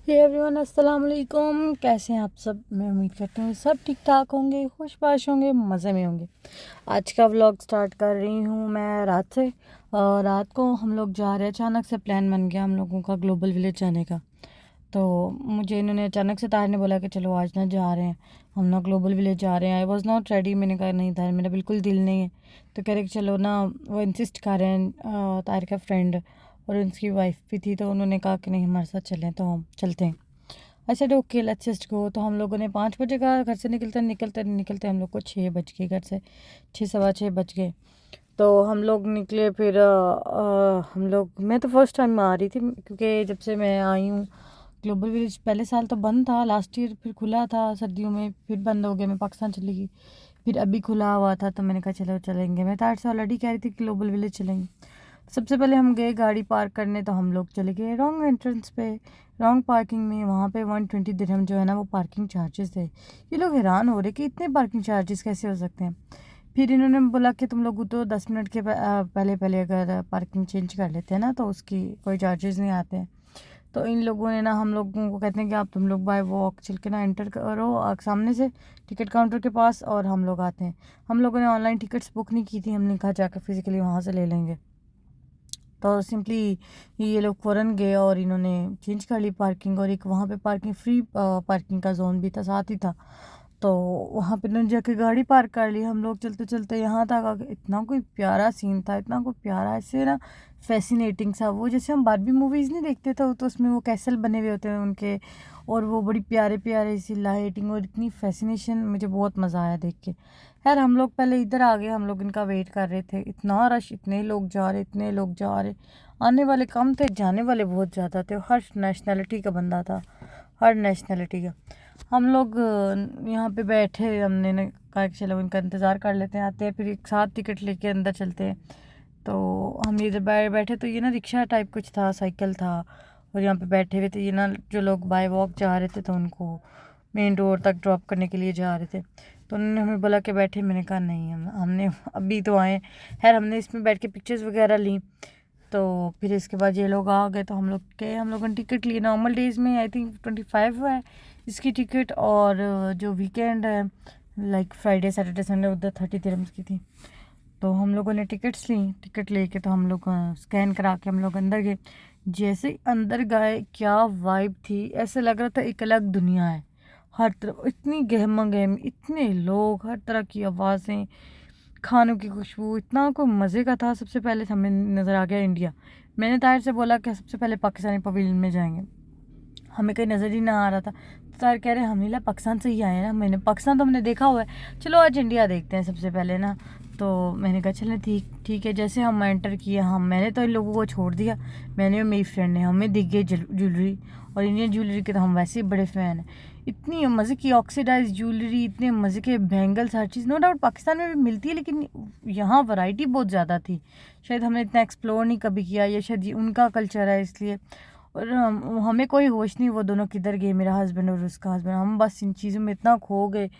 Hey everyone, अस्सलाम वालेकुम। कैसे हैं आप सब? मैं उम्मीद करती हूँ सब ठीक ठाक होंगे, खुशबाश होंगे, मज़े में होंगे। आज का व्लॉग स्टार्ट कर रही हूँ मैं रात से। रात को हम लोग जा रहे हैं, अचानक से प्लान बन गया हम लोगों का ग्लोबल विलेज जाने का। तो मुझे इन्होंने अचानक से तार ने बोला कि चलो आज ना जा रहे हैं, हम ना ग्लोबल विलेज जा रहे हैं। I was not ready. मैंने कहा नहीं तार, मेरा बिल्कुल दिल नहीं है। तो कह रहे कि चलो ना, वो इंसिस्ट कर रहे हैं, तार का फ्रेंड और उनकी वाइफ भी थी, तो उन्होंने कहा कि नहीं हमारे साथ चलें, तो हम चलते हैं। अच्छा तो ओके, लेट्स जस्ट गो। तो हम लोगों ने 5 बजे का घर से निकलते निकलते निकलते हम लोग को 6 बज गए, घर से 6 सवा 6 बज गए। तो हम लोग निकले। फिर हम लोग, मैं तो फर्स्ट टाइम आ रही थी, क्योंकि जब से मैं आई हूँ ग्लोबल विलेज, पहले साल तो बंद था लास्ट ईयर, फिर खुला था सर्दियों में, फिर बंद हो गया, मैं पाकिस्तान चली गई। फिर अभी खुला हुआ था, तो मैंने कहा चलो चलेंगे। मैं तार से ऑलरेडी कह रही थी कि ग्लोबल विलेज चलेंगे। सबसे पहले हम गए गाड़ी पार्क करने, तो हम लोग चले गए रॉन्ग एंट्रेंस पे, रॉन्ग पार्किंग में। वहाँ पे 120 दिरहम जो है ना, वो पार्किंग चार्जेस थे। ये लोग हैरान हो रहे कि इतने पार्किंग चार्जेस कैसे हो सकते हैं। फिर इन्होंने बोला कि तुम लोग तो 10 मिनट के पहले पहले अगर पार्किंग चेंज कर लेते हैं ना, तो उसकी कोई चार्जेस नहीं आते हैं। तो इन लोगों ने ना हम लोगों को कहते हैं कि आप तुम लोग बाय वॉक चल के ना एंटर करो सामने से टिकट काउंटर के पास, और हम लोग आते हैं। हम लोगों ने ऑनलाइन टिकट्स बुक नहीं की थी, हमने कहा जाकर फिजिकली वहाँ से ले लेंगे। तो सिंपली ये लोग फ़ौरन गए और इन्होंने चेंज कर ली पार्किंग, और एक वहाँ पे पार्किंग फ्री पार्किंग का जोन भी था, साथ ही था। तो वहाँ पे ना जाके गाड़ी पार्क कर ली। हम लोग चलते चलते यहाँ तक आ गए। इतना कोई प्यारा सीन था, इतना कोई प्यारा, ऐसे ना फैसिनेटिंग सा, वो जैसे हम बारबी मूवीज़ नहीं देखते तो उसमें वो कैसल बने हुए होते हैं उनके, और वो बड़ी प्यारे प्यारे सी लाइटिंग, और इतनी फैसिनेशन, मुझे बहुत मज़ा आया देख के। यार हम लोग पहले इधर आ गए, हम लोग इनका वेट कर रहे थे। इतना रश, इतने लोग जा रहे, इतने लोग जा रहे। आने वाले कम थे, जाने वाले बहुत ज़्यादा थे। हर नेशनैलिटी का बंदा था, हर नेशनैलिटी का। हम लोग यहाँ पे बैठे, हमने ने कहा कि चलो इनका इंतज़ार कर लेते हैं, आते हैं, फिर एक साथ टिकट लेके अंदर चलते हैं। तो हम इधर बैठे, तो ये ना रिक्शा टाइप कुछ था, साइकिल था, और यहाँ पे बैठे हुए थे ये ना, जो लोग बाय वॉक जा रहे थे, तो उनको मेन रोड तक ड्रॉप करने के लिए जा रहे थे। तो उन्होंने हमें बोला कि बैठे। मैंने कहा नहीं, हमने अभी तो आए। खैर हमने इसमें बैठ के पिक्चर्स वगैरह ली। तो फिर इसके बाद ये लोग आ गए, तो हम लोग गए, हम लोगों ने टिकट ली। नॉर्मल डेज़ में आई थिंक 25 है इसकी टिकट, और जो वीकेंड है लाइक फ्राइडे सैटरडे संडे, उधर 30 दिरहम्स की थी। तो हम लोगों ने टिकट्स ली, टिकट लेके तो हम लोग स्कैन करा के हम लोग अंदर गए। जैसे ही अंदर गए, क्या वाइब थी, ऐसे लग रहा था एक अलग दुनिया है। हर तरफ इतनी गहमा गहमी, इतने लोग, हर तरह की आवाज़ें, खानों की खुशबू, इतना कोई मज़े का था। सबसे पहले हमें नज़र आ गया इंडिया। मैंने ताहिर से बोला कि सबसे पहले पाकिस्तानी पवेलियन में जाएंगे, हमें कहीं नज़र ही ना आ रहा था। तो तार कह रहे हम नीला पाकिस्तान से ही आए हैं ना, मैंने पाकिस्तान तो हमने देखा हुआ है, चलो आज इंडिया देखते हैं सबसे पहले ना। तो मैंने कहा चलें, ठीक ठीक है। जैसे हम एंटर किए, मैंने तो इन लोगों को छोड़ दिया, मैंने और मेरी फ्रेंड ने, हमें दिख गई ज्वेलरी, और इंडियन ज्वेलरी के तो हम वैसे ही बड़े फ़ैन हैं। इतनी मज़े की ऑक्सीडाइज ज्वेलरी, इतने मज़े के बैंगल्स, हर चीज़। नो डाउट पाकिस्तान में भी मिलती है, लेकिन यहाँ वैरायटी बहुत ज़्यादा थी। शायद हमने इतना एक्सप्लोर नहीं कभी किया, या शायद ये उनका कल्चर है इसलिए। और हमें कोई होश नहीं वो दोनों किधर गए, मेरा हस्बैंड और उसका हस्बैंड। हम बस इन चीज़ों में इतना खो गए,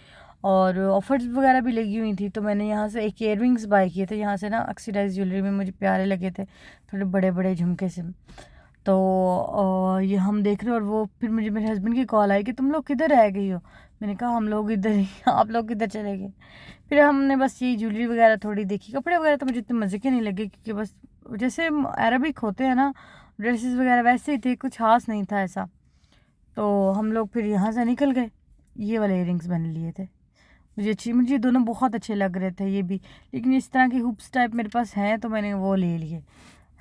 और ऑफर्स वगैरह भी लगी हुई थी। तो मैंने यहाँ से एक ईयररिंग्स बाय किए थे यहाँ से ना, ऑक्सीडाइज ज्वेलरी में, मुझे प्यारे लगे थे, थोड़े बड़े बड़े झुमके से। तो ये हम देख रहे, और वो फिर मुझे मेरे हस्बैंड की कॉल आई कि तुम लोग किधर रह गई हो। मैंने कहा हम लोग इधर ही, आप लोग किधर चले गए। फिर हमने बस ये ज्वेलरी वगैरह थोड़ी देखी। कपड़े वगैरह तो मुझे इतने मज़े के नहीं लगे, क्योंकि बस जैसे अरबिक होते हैं ना ड्रेसेस वगैरह, वैसे ही थे, कुछ खास नहीं था ऐसा। तो हम लोग फिर यहाँ से निकल गए। ये वाले इयररिंग्स मैंने लिए थे, मुझे दोनों बहुत अच्छे लग रहे थे ये भी, लेकिन इस तरह के हुप्स टाइप मेरे पास हैं, तो मैंने वो ले लिए।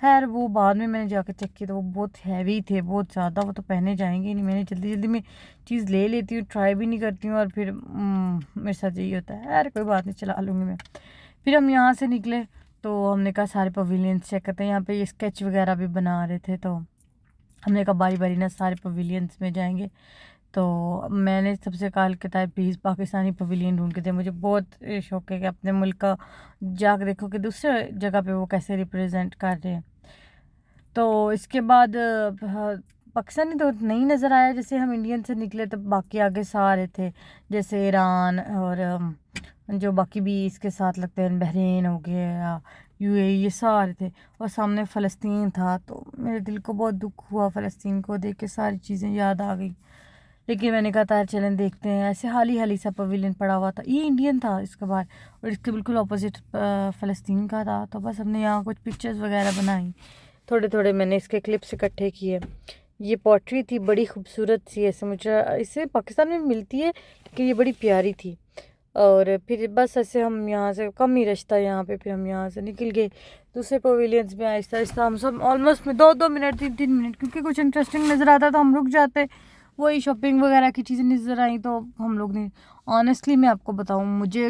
खैर वो बाद में मैंने जाकर चेक किया, तो वो बहुत हैवी थे, बहुत ज़्यादा, वो तो पहने जाएंगे ही नहीं। मैंने जल्दी जल्दी में चीज़ ले लेती हूँ, ट्राई भी नहीं करती हूँ, और फिर मेरे साथ यही होता है। यार कोई बात नहीं, चला लूँगी मैं। फिर हम यहाँ से निकले, तो हमने कहा सारे पवेलियंस चेक करते हैं। यहाँ पे ये स्केच वगैरह भी बना रहे थे, तो हमने कहा बारी बारी ना सारे पवेलियंस में जाएंगे। तो मैंने सबसे कहा कि ताई प्लीज़ पाकिस्तानी पवेलियन ढूंढ के दे, मुझे बहुत शौक है कि अपने मुल्क का जाकर देखो कि दूसरे जगह पे वो कैसे रिप्रेजेंट कर रहे हैं। तो इसके बाद पाकिस्तानी तो नहीं नज़र आया। जैसे हम इंडियन से निकले, तो बाकी आगे सारे थे, जैसे ईरान, और जो बाकी भी इसके साथ लगते हैं, बहरीन हो गया, यूएई, ये सारे थे। और सामने फ़लस्तीन था, तो मेरे दिल को बहुत दुख हुआ, फ़लस्तीन को देख के सारी चीज़ें याद आ गई। लेकिन मैंने कहा था चलें देखते हैं। ऐसे हाल ही सा पवेलियन पड़ा हुआ था, ये इंडियन था इसके बाद, और इसके बिल्कुल अपोजिट फ़लस्तीन का था। तो बस हमने यहाँ कुछ पिक्चर्स वगैरह बनाई, थोड़े थोड़े मैंने इसके क्लिप्स इकट्ठे किए। ये पॉटरी थी बड़ी खूबसूरत सी, ऐसे मुझे इससे पाकिस्तान में मिलती है, लेकिन ये बड़ी प्यारी थी। और फिर बस ऐसे हम यहाँ से कम ही रास्ता यहाँ पे, फिर हम यहाँ से निकल गए दूसरे पवेलियंस में। आहिस्ता आहिस्ता हम सब ऑलमोस्ट में 2-2 मिनट 3-3 मिनट, क्योंकि कुछ इंटरेस्टिंग नज़र आता तो हम रुक जाते, वही शॉपिंग वगैरह की चीज़ें नज़र आई तो हम लोग ने। ऑनेस्टली मैं आपको बताऊँ, मुझे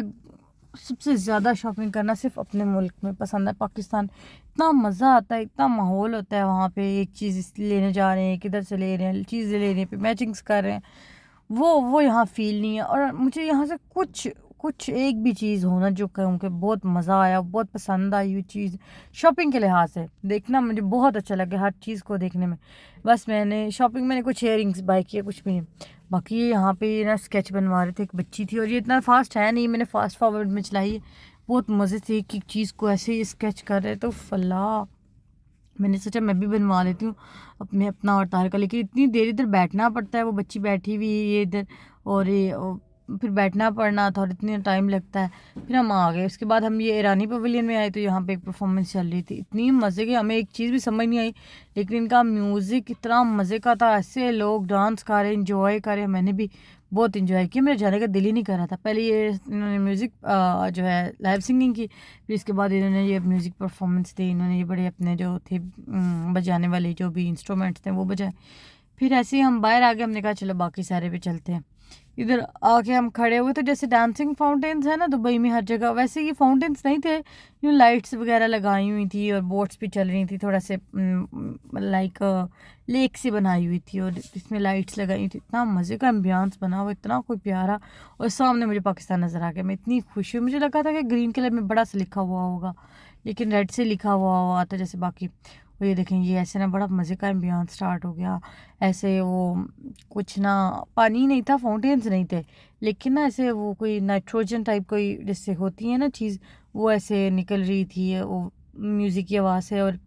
सबसे ज़्यादा शॉपिंग करना सिर्फ अपने मुल्क में पसंद है, पाकिस्तान। इतना मज़ा आता है, इतना माहौल होता है वहाँ पे, एक चीज़ लेने जा रहे हैं, किधर से ले रहे हैं, चीज़ें ले रहे हैं, पे मैचिंग्स कर रहे हैं, वो यहाँ फ़ील नहीं है। और मुझे यहाँ से कुछ कुछ एक भी चीज़ होना जो कहूँ कि बहुत मज़ा आया, बहुत पसंद आई हुई चीज़ शॉपिंग के लिहाज से देखना, मुझे बहुत अच्छा लगा हर चीज़ को देखने में। बस मैंने कुछ इयरिंग्स बाय किए, कुछ भी नहीं। बाकी ये यहाँ पे ना स्केच बनवा रहे थे, एक बच्ची थी, और ये इतना फास्ट है नहीं, मैंने फास्ट फॉरवर्ड में चलाई है। बहुत मज़े से एक एक चीज़ को ऐसे ही स्केच कर रहे, तो फला मैंने सोचा मैं भी बनवा लेती हूँ अपना और तार का। लेकिन इतनी देर इधर बैठना पड़ता है, वो बच्ची बैठी हुई है ये इधर, और फिर बैठना पड़ना था और इतनी टाइम लगता है। फिर हम आ गए, उसके बाद हम ये ईरानी पवेलियन में आए, तो यहाँ पे एक परफॉर्मेंस चल रही थी, इतनी मज़े की, हमें एक चीज़ भी समझ नहीं आई, लेकिन इनका म्यूज़िक इतना मज़े का था, ऐसे लोग डांस कर रहे, इंजॉय कर रहे। मैंने भी बहुत इंजॉय किया, मेरे जाने का दिल ही नहीं कर रहा था। पहले ये इन्होंने म्यूज़िक जो है लाइव सिंगिंग की, फिर इसके बाद इन्होंने ये म्यूज़िक परफॉर्मेंस दी, इन्होंने ये बड़े अपने जो थे बजाने वाले जो भी इंस्ट्रूमेंट्स थे वो बजाए। फिर ऐसे ही हम बाहर आ गए, हमने कहा चलो बाकी सारे पे चलते हैं। इधर आके हम खड़े हुए, तो जैसे डांसिंग फाउंटेन्स है ना दुबई में हर जगह, वैसे ये फाउंटेन्स नहीं थे, यूँ लाइट्स वगैरह लगाई हुई थी और बोट्स भी चल रही थी, थोड़ा से लाइक लेक सी बनाई हुई थी और इसमें लाइट्स लगाई हुई थी। इतना मज़े का एम्बियंस बना हुआ, इतना कोई प्यारा। और सामने मुझे पाकिस्तान नज़र आ गया, मैं इतनी खुश हुई, मुझे लगा था कि ग्रीन कलर में बड़ा सा लिखा हुआ होगा, लेकिन रेड से लिखा हुआ था जैसे बाकी। और ये देखें, ये ऐसे ना बड़ा मज़े का एम्बियंस स्टार्ट हो गया। ऐसे वो कुछ ना पानी नहीं था, फाउंटेन्स नहीं थे, लेकिन ना ऐसे वो कोई नाइट्रोजन टाइप कोई जैसे होती है ना चीज़, वो ऐसे निकल रही थी वो म्यूज़िक की आवाज़ से। और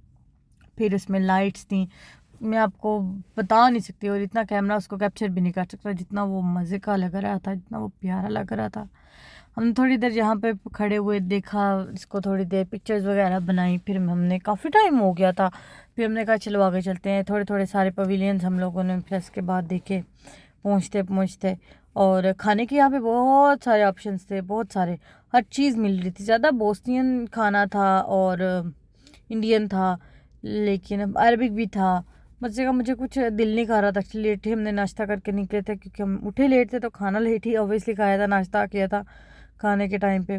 फिर उसमें लाइट्स थी, मैं आपको बता नहीं सकती, और इतना कैमरा उसको कैप्चर भी नहीं कर सकता जितना वो मज़े का लग रहा था, जितना वो प्यारा लग रहा था। हम थोड़ी देर यहाँ पे खड़े हुए, देखा इसको, थोड़ी देर पिक्चर्स वगैरह बनाई। फिर हमने काफ़ी टाइम हो गया था, फिर हमने कहा चलो आगे चलते हैं। थोड़े थोड़े सारे पवेलियंस हम लोगों ने फिर इसके बाद देखे पहुँचते पहुँचते। और खाने के यहाँ पे बहुत सारे ऑप्शंस थे, बहुत सारे, हर चीज़ मिल रही थी। ज़्यादा बोस्नियन खाना था और इंडियन था, लेकिन अरबिक भी था। मज़े का मुझे कुछ दिल नहीं कर रहा था, लेट ही हमने नाश्ता करके निकले थे, क्योंकि हम उठे लेट थे, तो खाना लेट ही ऑब्वियसली खाया था, नाश्ता किया था खाने के टाइम पे।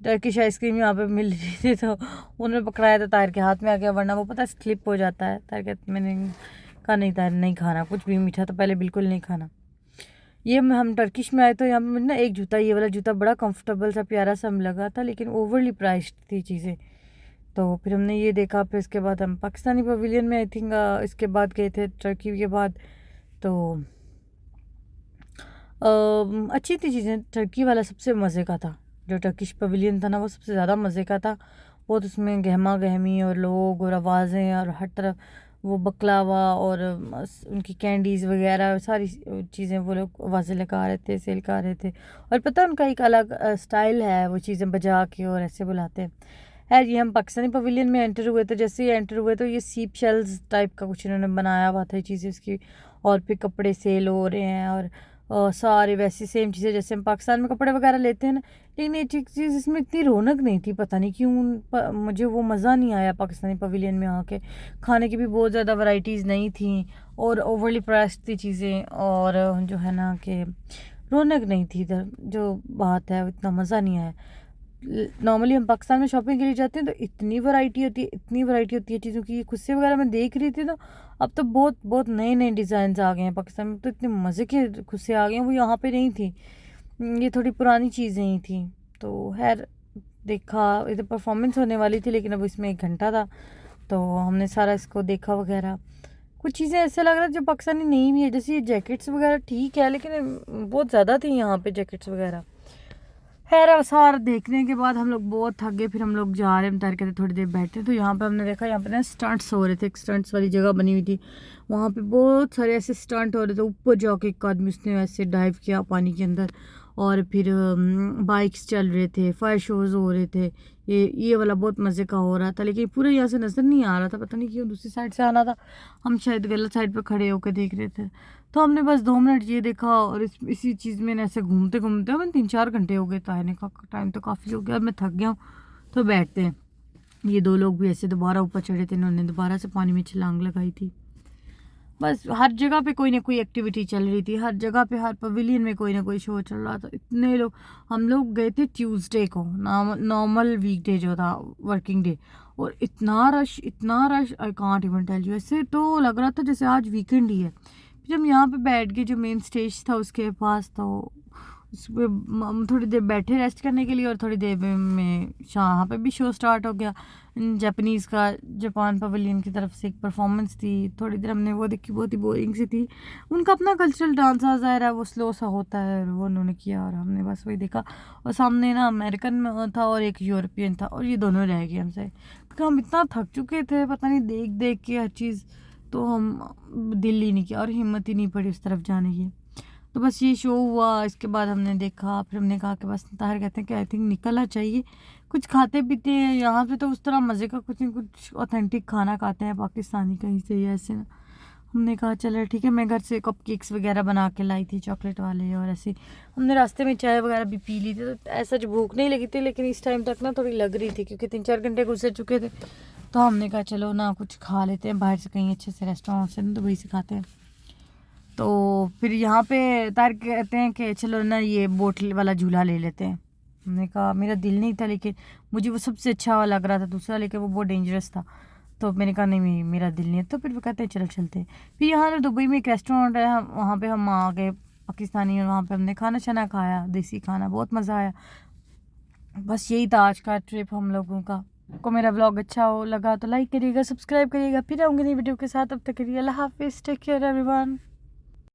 टर्किश आइसक्रीम यहाँ पे मिल रही थी, तो उन्होंने पकड़ाया था, तार के हाथ में आ गया, वरना वो पता स्लिप हो जाता है। तार के मैंने कहा नहीं तार, नहीं खाना कुछ भी मीठा, तो पहले बिल्कुल नहीं खाना। ये हम टर्किश में आए तो यहाँ पे ना एक जूता, ये वाला जूता बड़ा कंफर्टेबल सा प्यारा सा लगा था, लेकिन ओवरली प्राइस्ड थी चीज़ें। तो फिर हमने ये देखा, फिर इसके बाद हम पाकिस्तानी पवेलियन में आई थिंक इसके बाद गए थे, टर्की के बाद। तो अच्छी थी चीज़ें, टर्की वाला सबसे मज़े का था, जो टर्किश पवेलियन था ना वो सबसे ज़्यादा मज़े का था। बहुत उसमें गहमा गहमी और लोग और आवाज़ें और हर तरफ वो बकलावा और उनकी कैंडीज़ वगैरह सारी चीज़ें वो लोग आवाज़ें लगा रहे थे, सेल कर रहे थे। और पता है उनका एक अलग स्टाइल है, वो चीज़ें बजा के और ऐसे बुलाते हैं। खैर ये हम पाकिस्तानी पवेलियन में एंटर हुए, तो जैसे ही एंटर हुए तो ये सीप शेल्स टाइप का कुछ इन्होंने बनाया हुआ था चीज़ें उसकी, और फिर कपड़े सेल हो रहे हैं, और सारे वैसी सेम चीज़ें जैसे हम पाकिस्तान में कपड़े वगैरह लेते हैं ना। लेकिन ये चीज़ इसमें इतनी रौनक नहीं थी, पता नहीं क्यों मुझे वो मज़ा नहीं आया पाकिस्तानी पवेलियन में आके। खाने की भी बहुत ज़्यादा वैरायटीज़ नहीं थी, और ओवरली प्राइस्ड थी चीज़ें, और जो है ना कि रौनक नहीं थी इधर, जो बात है इतना मज़ा नहीं आया। नॉर्मली हम पाकिस्तान में शॉपिंग के लिए जाते हैं तो इतनी वैरायटी होती है, इतनी वैरायटी होती है चीज़ों की, खुद से वगैरह मैं देख रही थी। तो अब तो बहुत बहुत नए नए डिज़ाइन आ गए हैं पाकिस्तान में, तो इतने मज़े के खुद से आ गए हैं, वो यहाँ पे नहीं थी, ये थोड़ी पुरानी चीज़ें ही थी। तो खैर देखा, इधर परफॉर्मेंस होने वाली थी, लेकिन अब इसमें 1 घंटा था, तो हमने सारा इसको देखा वगैरह। कुछ चीज़ें ऐसे लग रहा है जो पाकिस्तानी नहीं भी है, जैसे ये जैकेट्स वगैरह ठीक है, लेकिन बहुत ज़्यादा थी यहाँ पे जैकेट्स वगैरह। खैर सारा देखने के बाद हम लोग बहुत थक गए, फिर हम लोग जा रहे हैं उतर के थोड़ी देर बैठे, तो यहाँ पे हमने देखा यहाँ पे ना स्टंट्स हो रहे थे, एक स्टंट्स वाली जगह बनी हुई थी, वहाँ पे बहुत सारे ऐसे स्टंट हो रहे थे। ऊपर जाके एक आदमी उसने ऐसे डाइव किया पानी के अंदर, और फिर बाइक्स चल रहे थे, फायर शोज़ हो रहे थे। ये वाला बहुत मज़े का हो रहा था, लेकिन पूरा यहाँ से नज़र नहीं आ रहा था, पता नहीं क्यों दूसरी साइड से आना था, हम शायद गलत साइड पर खड़े होकर देख रहे थे। तो हमने बस 2 मिनट ये देखा, और इसी चीज़ में ऐसे घूमते घूमते हमें 3-4 घंटे हो गए, तो आने का टाइम तो काफ़ी हो गया, अब मैं थक गया हूँ, तो बैठते हैं। ये 2 लोग भी ऐसे दोबारा ऊपर चढ़े थे, इन्होंने दोबारा से पानी में छलांग लगाई थी। बस हर जगह पे कोई ना कोई एक्टिविटी चल रही थी, हर जगह पे हर पवेलियन में कोई ना कोई शो चल रहा था। इतने लोग, हम लोग गए थे ट्यूसडे को, नॉर्मल वीकडे जो था, वर्किंग डे, और इतना rush I can't even tell you. ऐसे तो लग रहा था जैसे आज वीकेंड ही है। फिर हम यहाँ पे बैठ गए, जो मेन स्टेज था उसके पास, तो उस पर हम थोड़ी देर बैठे रेस्ट करने के लिए, और थोड़ी देर में यहाँ पे भी शो स्टार्ट हो गया जापानीज़ का। जापान पवेलियन की तरफ से एक परफॉर्मेंस थी, थोड़ी देर हमने वो देखी, बहुत ही बोरिंग सी थी। उनका अपना कल्चरल डांस आ ज़ाहिर है वो स्लो सा होता है, वो उन्होंने किया और हमने बस वही देखा। और सामने ना अमेरिकन में था और एक यूरोपियन था, और ये दोनों रह गए हमसे, क्योंकि हम इतना थक चुके थे, पता नहीं देख देख के हर चीज़, तो हम दिल ही नहीं किया और हिम्मत ही नहीं पड़ी उस तरफ जाने की। तो बस ये शो हुआ, इसके बाद हमने देखा, फिर हमने कहा कि बस ताहिर कहते हैं कि आई थिंक निकलना चाहिए, कुछ खाते पीते हैं। यहाँ पे तो उस तरह मज़े का कुछ नहीं, कुछ ऑथेंटिक खाना खाते हैं पाकिस्तानी कहीं से ही ऐसे ना। हमने कहा चलो ठीक है, मैं घर से कप केक्स वगैरह बना के लाई थी चॉकलेट वाले, और ऐसे हमने रास्ते में चाय वगैरह भी पी ली थी, तो ऐसा जो भूख नहीं लगी थी, लेकिन इस टाइम तक ना थोड़ी लग रही थी, क्योंकि 3-4 घंटे गुजर चुके थे। तो हमने कहा चलो ना कुछ खा लेते हैं बाहर से, कहीं अच्छे से रेस्टोरेंट से, तो वहीं से खाते हैं। तो फिर यहाँ पे तार कहते हैं कि चलो ना ये बोट वाला झूला ले लेते हैं। हमने कहा मेरा दिल नहीं था, लेकिन मुझे वो सबसे अच्छा लग रहा था दूसरा, लेकिन वो बहुत डेंजरस था, तो मैंने कहा नहीं मेरा दिल नहीं है। तो फिर वो कहते हैं चलो चलते हैं। फिर यहाँ ना दुबई में एक रेस्टोरेंट है, वहाँ पे हम आ गए पाकिस्तानी, और वहाँ पे हमने खाना शाना खाया, देसी खाना, बहुत मज़ा आया। बस यही था आज का ट्रिप हम लोगों का। को मेरा व्लॉग अच्छा हो लगा तो लाइक करिएगा, सब्सक्राइब करिएगा। फिर आऊँगी नई वीडियो के साथ, अब तक के लिए अल्लाह हाफिज़, टेक केयर एवरीवन।